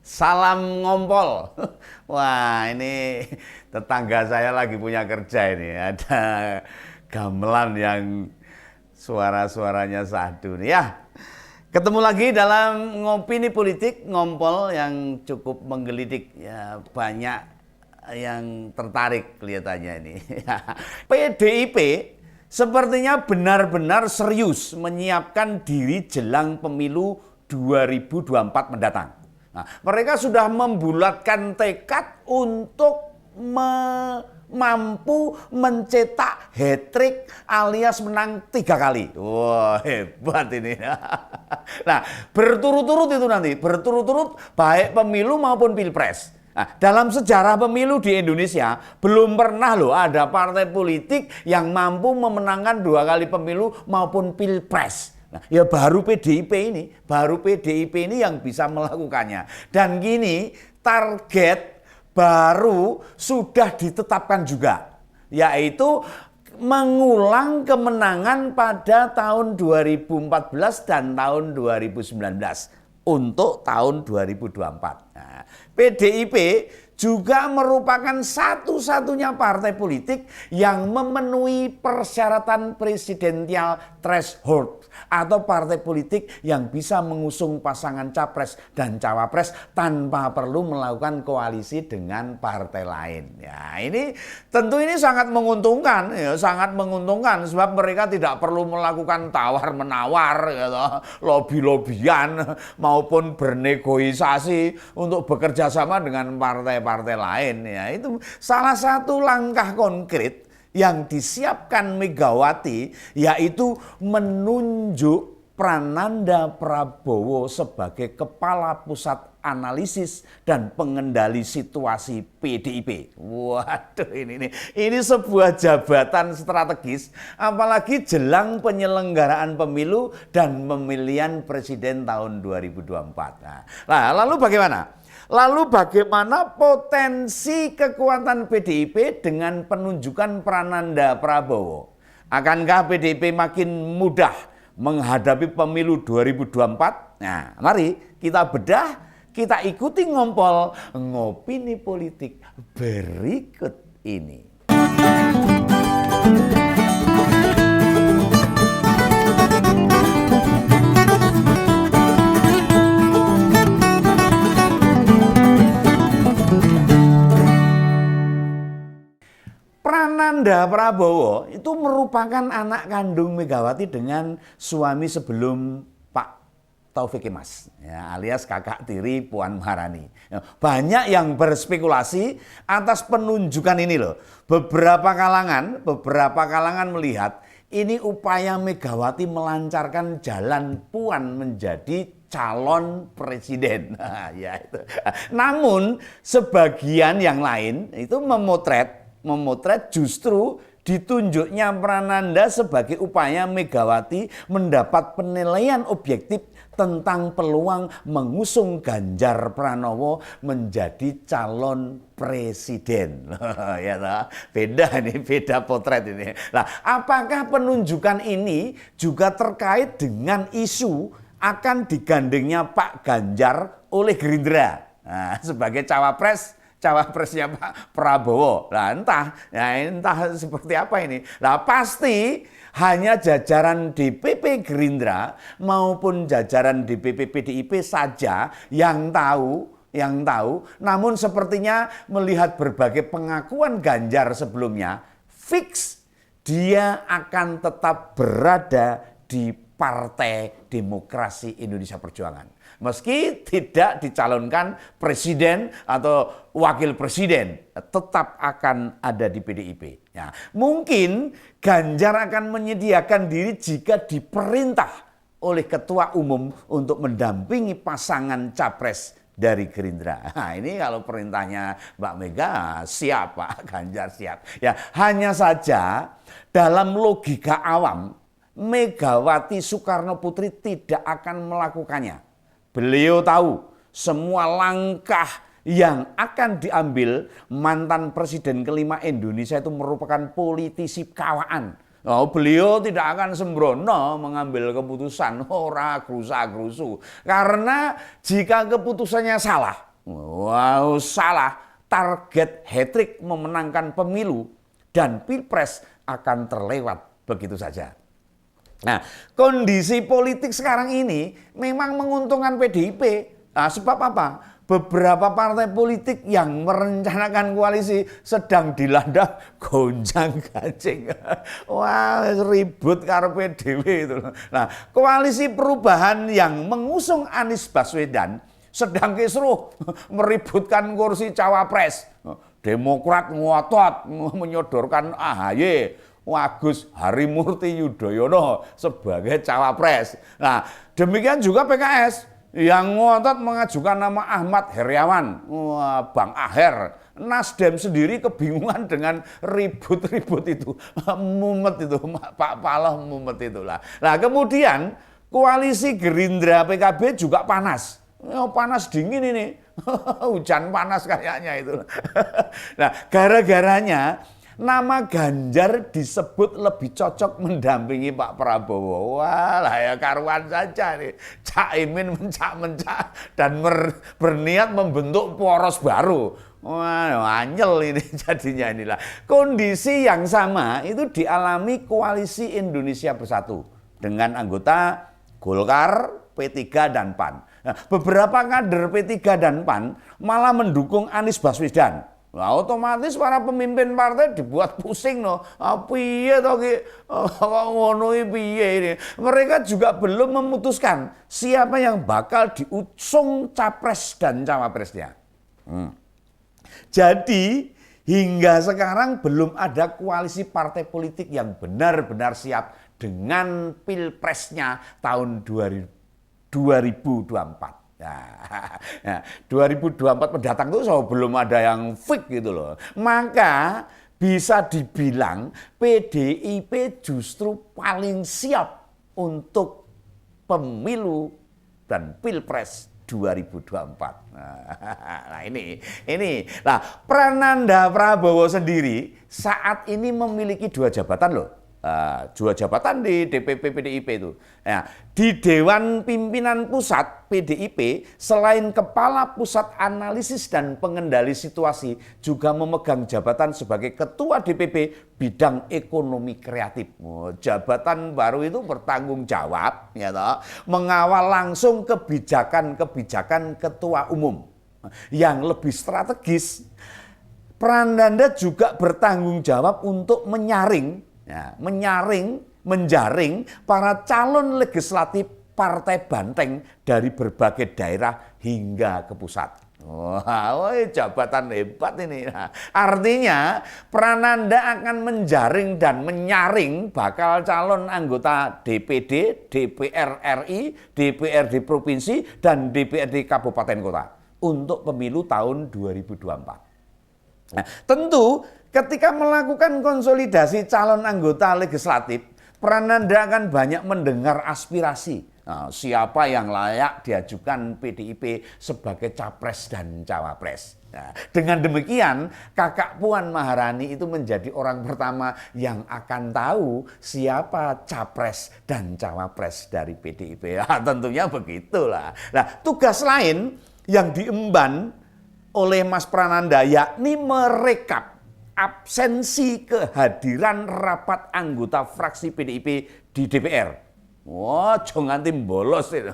Salam ngompol. Wah, ini tetangga saya lagi punya kerja ini. Ada gamelan yang suara-suaranya sahdu nih ya. Ketemu lagi dalam ngopini politik ngompol yang cukup menggelitik ya, banyak yang tertarik kelihatannya ini. PDIP sepertinya benar-benar serius menyiapkan diri jelang pemilu 2024 mendatang. Nah, mereka sudah membulatkan tekad untuk mampu mencetak hat-trick alias menang 3 kali. Wah, hebat ini. Nah, berturut-turut itu nanti, berturut-turut baik pemilu maupun pilpres. Nah, dalam sejarah pemilu di Indonesia belum pernah loh ada partai politik yang mampu memenangkan 2 kali pemilu maupun pilpres. Nah, ya baru PDIP ini yang bisa melakukannya. Dan gini target baru sudah ditetapkan juga, yaitu mengulang kemenangan pada tahun 2014 dan tahun 2019 untuk tahun 2024. Nah, PDIP juga merupakan satu-satunya partai politik yang memenuhi persyaratan presidensial threshold atau partai politik yang bisa mengusung pasangan capres dan cawapres tanpa perlu melakukan koalisi dengan partai lain. Ya, ini tentu ini sangat menguntungkan, ya, sangat menguntungkan sebab mereka tidak perlu melakukan tawar-menawar, gitu, lobby-lobbyan maupun bernegosiasi untuk bekerja sama dengan partai lain. Ya, itu salah satu langkah konkret yang disiapkan Megawati, yaitu menunjuk Prananda Prabowo sebagai kepala pusat analisis dan pengendali situasi PDIP. Waduh, ini sebuah jabatan strategis, apalagi jelang penyelenggaraan pemilu dan pemilihan presiden tahun 2024. Nah, lalu bagaimana? Lalu bagaimana potensi kekuatan PDIP dengan penunjukan Prananda Prabowo? Akankah PDIP makin mudah menghadapi pemilu 2024? Nah, mari kita bedah, kita ikuti ngompol ngopini politik berikut ini. Prananda Prabowo itu merupakan anak kandung Megawati dengan suami sebelum Pak Taufik Kemas, ya, alias kakak tiri Puan Maharani. Banyak yang berspekulasi atas penunjukan ini loh. Beberapa kalangan melihat ini upaya Megawati melancarkan jalan Puan menjadi calon presiden. Ya, itu. Namun sebagian yang lain itu memotret justru ditunjuknya Prananda sebagai upaya Megawati mendapat penilaian objektif tentang peluang mengusung Ganjar Pranowo menjadi calon presiden. Ya, beda potret ini. Nah, apakah penunjukan ini juga terkait dengan isu akan digandengnya Pak Ganjar oleh Gerindra sebagai cawapresnya Pak Prabowo? Nah, entah seperti apa ini. Nah, pasti hanya jajaran DPP Gerindra maupun jajaran DPP PDIP saja yang tahu. Namun sepertinya melihat berbagai pengakuan Ganjar sebelumnya, fix dia akan tetap berada di Partai Demokrasi Indonesia Perjuangan. Meski tidak dicalonkan presiden atau wakil presiden, tetap akan ada di PDIP. Ya, mungkin Ganjar akan menyediakan diri jika diperintah oleh ketua umum untuk mendampingi pasangan capres dari Gerindra. Nah, ini kalau perintahnya Mbak Mega, siap Pak Ganjar, siap. Ya, hanya saja dalam logika awam, Megawati Soekarno Putri tidak akan melakukannya. Beliau tahu semua langkah yang akan diambil mantan presiden kelima Indonesia itu merupakan politisi kawaan. Oh, beliau tidak akan sembrono mengambil keputusan, ora grusa-grusu. Karena jika keputusannya salah, salah, target hat-trick memenangkan pemilu dan pilpres akan terlewat begitu saja. Nah, kondisi politik sekarang ini memang menguntungkan PDIP. Nah, sebab apa? Beberapa partai politik yang merencanakan koalisi sedang dilanda gonjang-ganjing. Wah, ribut karo PDW itu. Nah, koalisi perubahan yang mengusung Anies Baswedan sedang kisruh meributkan kursi cawapres. Demokrat ngotot menyodorkan AHY, Agus Harimurti Yudhoyono sebagai cawapres. Nah, demikian juga PKS yang ngotot mengajukan nama Ahmad Heriawan, Bang Aher. Nasdem sendiri kebingungan dengan ribut-ribut itu, mumet itu, Pak Paloh mumet itulah. Nah, kemudian koalisi Gerindra PKB juga panas. Panas dingin ini, hujan panas kayaknya itu. Nah, gara-garanya nama Ganjar disebut lebih cocok mendampingi Pak Prabowo. Wah lah ya karuan saja nih. Caimin mencak-mencak dan berniat membentuk poros baru. Wah, anyel ini jadinya inilah. Kondisi yang sama itu dialami Koalisi Indonesia Bersatu dengan anggota Golkar, P3 dan PAN. Nah, beberapa kader P3 dan PAN malah mendukung Anies Baswedan. Nah, otomatis para pemimpin partai dibuat pusing no. Piye to ki ngono piye ini. Mereka juga belum memutuskan siapa yang bakal diusung capres dan cawapresnya. Jadi hingga sekarang belum ada koalisi partai politik yang benar-benar siap dengan pilpresnya tahun 2024. Nah, 2024 mendatang itu belum ada yang fix gitu loh. Maka bisa dibilang PDIP justru paling siap untuk pemilu dan pilpres 2024. Nah ini. Nah, Prananda Prabowo sendiri saat ini memiliki 2 jabatan loh. 2 jabatan di DPP PDIP itu. Nah, di Dewan Pimpinan Pusat PDIP, selain Kepala Pusat Analisis dan Pengendali Situasi, juga memegang jabatan sebagai Ketua DPP Bidang Ekonomi Kreatif. Jabatan baru itu bertanggung jawab, ya toh, mengawal langsung kebijakan-kebijakan Ketua Umum yang lebih strategis. Prananda juga bertanggung jawab untuk menyaring menjaring para calon legislatif partai banteng dari berbagai daerah hingga ke pusat. Wah, jabatan hebat ini. Nah, artinya Prananda akan menjaring dan menyaring bakal calon anggota DPD, DPR RI, DPRD Provinsi, dan DPRD Kabupaten Kota untuk pemilu tahun 2024. Nah, tentu ketika melakukan konsolidasi calon anggota legislatif, Prananda akan banyak mendengar aspirasi. Nah, siapa yang layak diajukan PDIP sebagai capres dan cawapres. Nah, dengan demikian, Kakak Puan Maharani itu menjadi orang pertama yang akan tahu siapa capres dan cawapres dari PDIP. Nah, tentunya begitulah. Nah, tugas lain yang diemban oleh Mas Prananda yakni merekap absensi kehadiran rapat anggota fraksi PDIP di DPR. Wah, jangan tim bolos itu.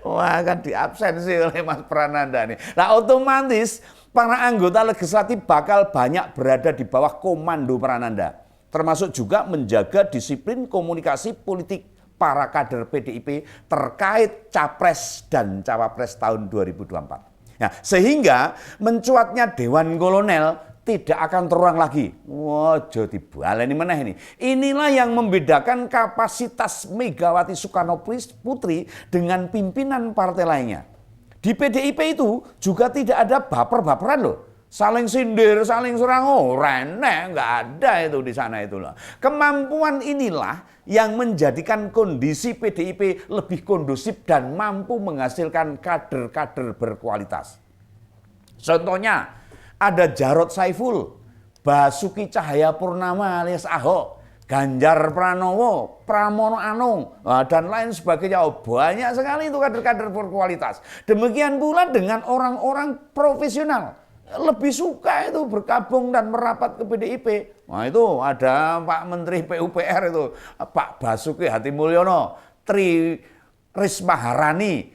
Wah, kan diabsensi oleh Mas Prananda nih. Nah, otomatis para anggota legislatif bakal banyak berada di bawah komando Prananda. Termasuk juga menjaga disiplin komunikasi politik para kader PDIP terkait capres dan cawapres tahun 2024. Nah, sehingga mencuatnya Dewan Kolonel tidak akan terulang lagi. Wah, jadi baleni meneh ini. Inilah yang membedakan kapasitas Megawati Soekarno Putri dengan pimpinan partai lainnya. Di PDIP itu juga tidak ada baper-baperan loh. Saling sindir, saling serang, nggak ada itu di sana itulah. Kemampuan inilah yang menjadikan kondisi PDIP lebih kondusif dan mampu menghasilkan kader-kader berkualitas. Contohnya ada Jarod Saiful, Basuki Cahayapurnama alias Ahok, Ganjar Pranowo, Pramono Anung, dan lain sebagainya. Banyak sekali itu kader-kader berkualitas. Demikian pula dengan orang-orang profesional. Lebih suka itu bergabung dan merapat ke PDIP. Nah itu ada Pak Menteri PUPR itu, Pak Basuki Hadimulyono, Tri Risma Harani,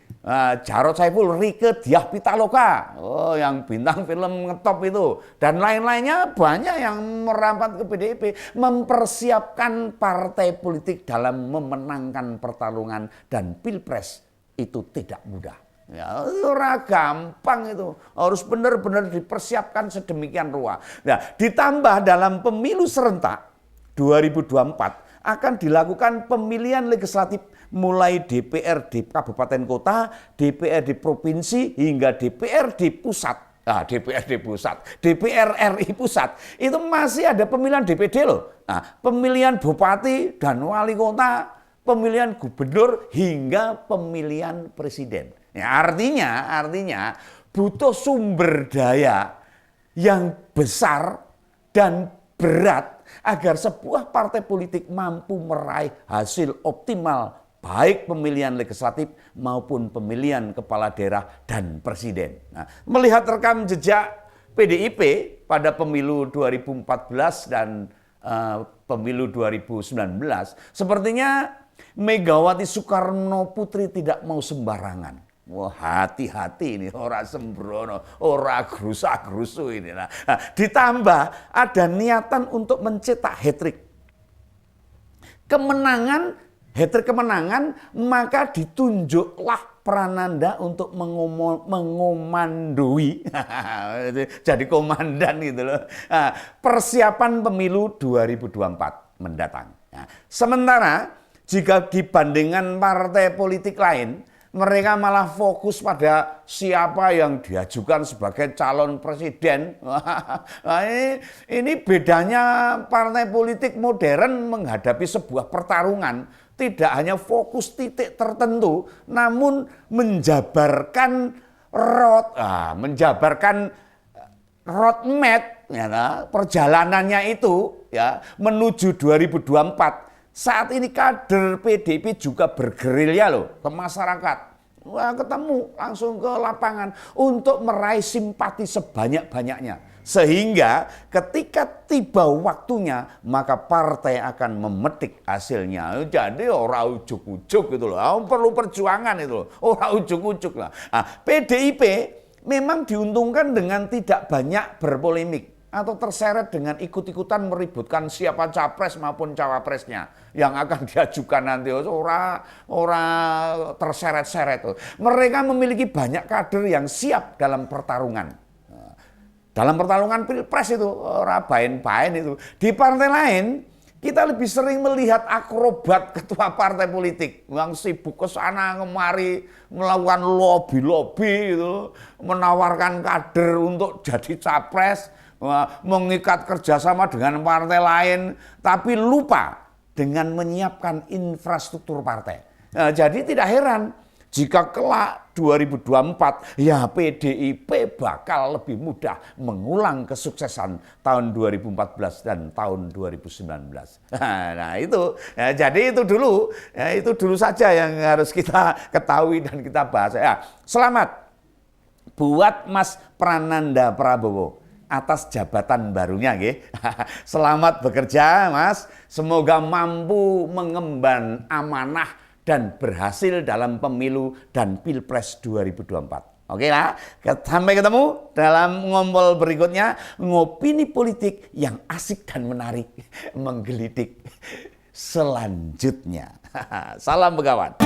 Jarod Saiful, Rieke Diah Pitaloka, yang bintang film ngetop itu, dan lain-lainnya banyak yang merapat ke PDIP, mempersiapkan partai politik dalam memenangkan pertarungan dan pilpres itu tidak mudah. Ya, ora gampang itu. Harus benar-benar dipersiapkan sedemikian rupa. Nah, ditambah dalam pemilu serentak 2024 akan dilakukan pemilihan legislatif mulai DPRD kabupaten kota, DPRD provinsi hingga DPRD pusat. DPRD pusat, DPR RI pusat. Itu masih ada pemilihan DPD loh. Nah, pemilihan bupati dan wali kota, pemilihan gubernur hingga pemilihan presiden. Ya, artinya butuh sumber daya yang besar dan berat agar sebuah partai politik mampu meraih hasil optimal baik pemilihan legislatif maupun pemilihan kepala daerah dan presiden. Nah, melihat rekam jejak PDIP pada pemilu 2014 dan pemilu 2019, sepertinya Megawati Soekarno Putri tidak mau sembarangan. Wah, hati-hati ini, ora sembrono, ora grusak-grusu ini. Nah, ditambah ada niatan untuk mencetak hat-trick. Hat-trick kemenangan, maka ditunjuklah Prananda untuk mengomandoi, jadi komandan gitu loh. Persiapan pemilu 2024 mendatang. Nah, sementara jika dibandingkan partai politik lain, mereka malah fokus pada siapa yang diajukan sebagai calon presiden. Nah, ini bedanya partai politik modern menghadapi sebuah pertarungan. Tidak hanya fokus titik tertentu, namun menjabarkan roadmap, ya, perjalanannya itu ya menuju 2024. Saat ini kader PDIP juga bergerilya loh ke masyarakat. Wah, ketemu langsung ke lapangan untuk meraih simpati sebanyak-banyaknya. Sehingga ketika tiba waktunya maka partai akan memetik hasilnya. Jadi orang ujuk-ujuk gitu loh. Perlu perjuangan itu loh. Orang ujuk-ujuk lah. Nah, PDIP memang diuntungkan dengan tidak banyak berpolemik atau terseret dengan ikut-ikutan meributkan siapa capres maupun cawapresnya yang akan diajukan nanti. Orang terseret-seret. Mereka memiliki banyak kader yang siap dalam pertarungan. Dalam pertarungan pilpres itu, orang bain-bain itu. Di partai lain, kita lebih sering melihat akrobat ketua partai politik yang sibuk ke sana kemari melakukan lobby-lobby gitu, menawarkan kader untuk jadi capres, mengikat kerjasama dengan partai lain, tapi lupa dengan menyiapkan infrastruktur partai. Nah, jadi tidak heran jika kelak 2024 ya PDIP bakal lebih mudah mengulang kesuksesan tahun 2014 dan tahun 2019. Nah itu, ya, jadi itu dulu saja yang harus kita ketahui dan kita bahas. Ya, selamat buat Mas Prananda Prabowo atas jabatan barunya, nggih. Selamat bekerja, Mas. Semoga mampu mengemban amanah dan berhasil dalam pemilu dan pilpres 2024. Oke lah, sampai ketemu dalam ngompol berikutnya, ngopini politik yang asik dan menarik, menggelitik selanjutnya. Salam begawan.